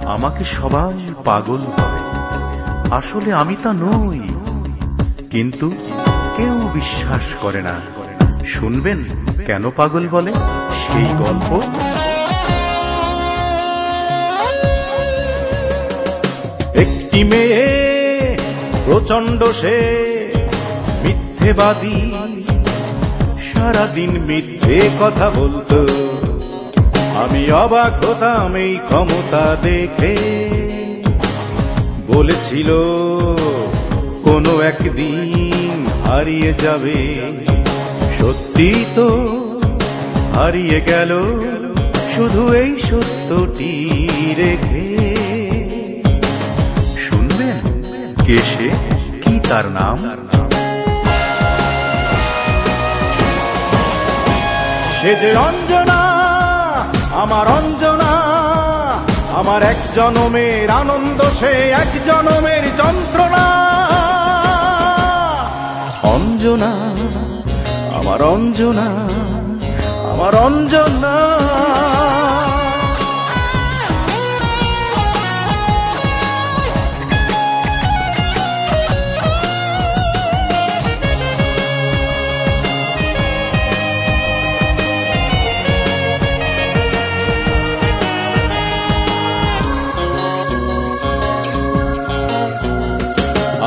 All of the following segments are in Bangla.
আমাকে সবাই পাগল বলে, আসলে আমি তা নই, কিন্তু কেউ বিশ্বাস করে না। শুনবেন কেন পাগল বলে সেই গল্প। একটি মেয়ে প্রচন্ড সে মিথ্যেবাদী, সারাদিন মিথ্যে কথা বলতো। আমি অবাক হতাম এই ক্ষমতা দেখে। বলেছিল কোনো একদিন হারিয়ে যাবে, সত্যি তো হারিয়ে গেল শুধু এই সত্যটি রেখে। শুনবেন কে সে, কি তার নাম? সে যে অঞ্জনা, আমার অঞ্জনা, আমার এক জনমের আনন্দ, সে এক জনমের যন্ত্রণা। অঞ্জনা, আমার অঞ্জনা, আমার অঞ্জনা।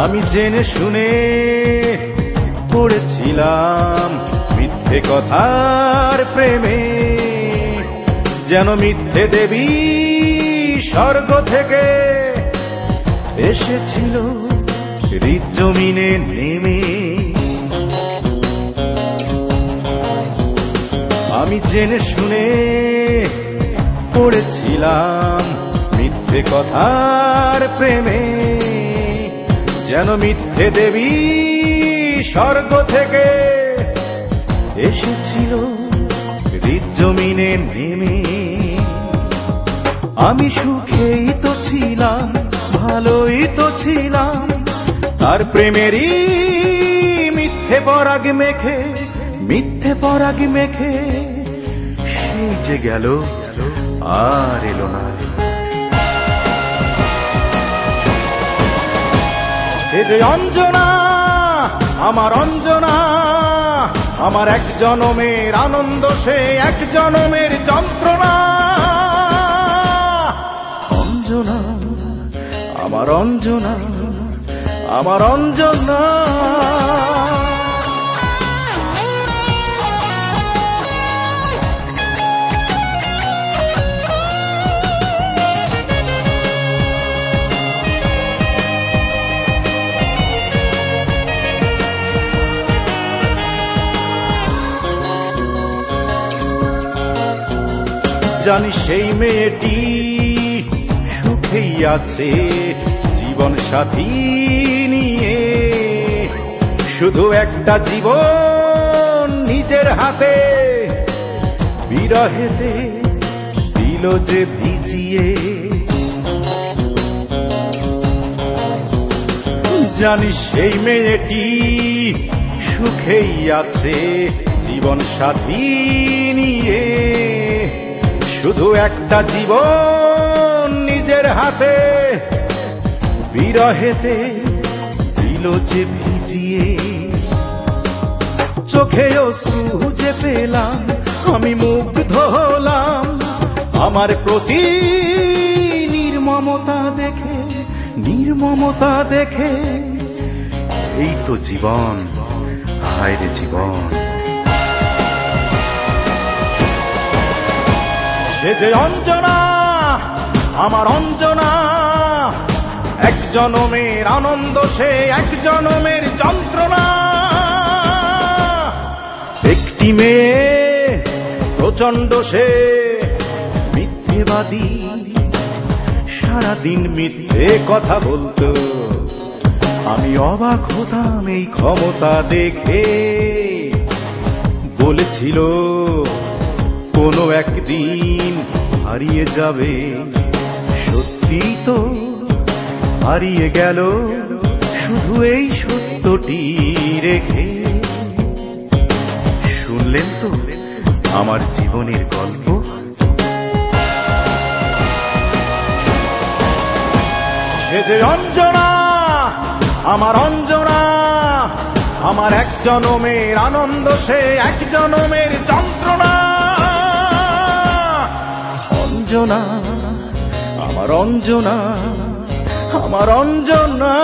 আমি জেনে শুনে পড়েছিলাম মিথ্যে কথার প্রেমে, যেন মিথ্যে দেবী স্বর্গ থেকে এসেছিল হৃদজমিনে নেমে। আমি জেনে শুনে পড়েছিলাম মিথ্যে কথার প্রেমে, যেন মিথ্যে দেবী স্বর্গ থেকে এসেছিল হৃদজমিনে নেমে। আমি সুখেই তো ছিলাম, ভালোই তো ছিলাম, তার প্রেমেরই মিথ্যে পরাগ মেখে, মিথ্যে পরাগ মেখে। সেই যে গেল আর এলো না। এ যে অঞ্জনা, আমার অঞ্জনা, আমার এক জনমের আনন্দ, সে এক জনমের যন্ত্রণা। অঞ্জনা, আমার অঞ্জনা, আমার অঞ্জনা। জানি সেই মেয়েটি সুখেই আছে জীবন সাথী নিয়ে, শুধু একটা জীবন নিজের হাতে বিরহেতে দিল যে ভিজিয়ে। জানি সেই মেয়েটি সুখেই আছে জীবন সাথী নিয়ে, শুধু একটা জীবন নিজের হাতে বিরহেতে দিল যে ভিজিয়ে। চোখে অশ্রু যে পেলাম, আমি মুগ্ধ হলাম আমার প্রতি নির্মমতা দেখে, নির্মমতা দেখে। এই তো জীবন, হায় রে জীবন। সে যে অঞ্জনা, আমার অঞ্জনা, এক জনমের আনন্দ, সে এক জনমের যন্ত্রণা। একটি মেয়ে প্রচন্ড সে মিথ্যেবাদী, সারাদিন মিথ্যে কথা বলতো। আমি অবাক হতাম এই ক্ষমতা দেখে। বলেছিল কোনো একদিন হারিয়ে যাবে, সত্যি তো হারিয়ে গেল শুধু এই সত্যটি রেখে। শুনলেন তো আমার জীবনের গল্প। যে অঞ্জনা, আমার অঞ্জনা, আমার এক জনমের আনন্দ, সে এক জনমের যন্ত্রণা। অঞ্জনা, আমার অঞ্জনা, আমার অঞ্জনা।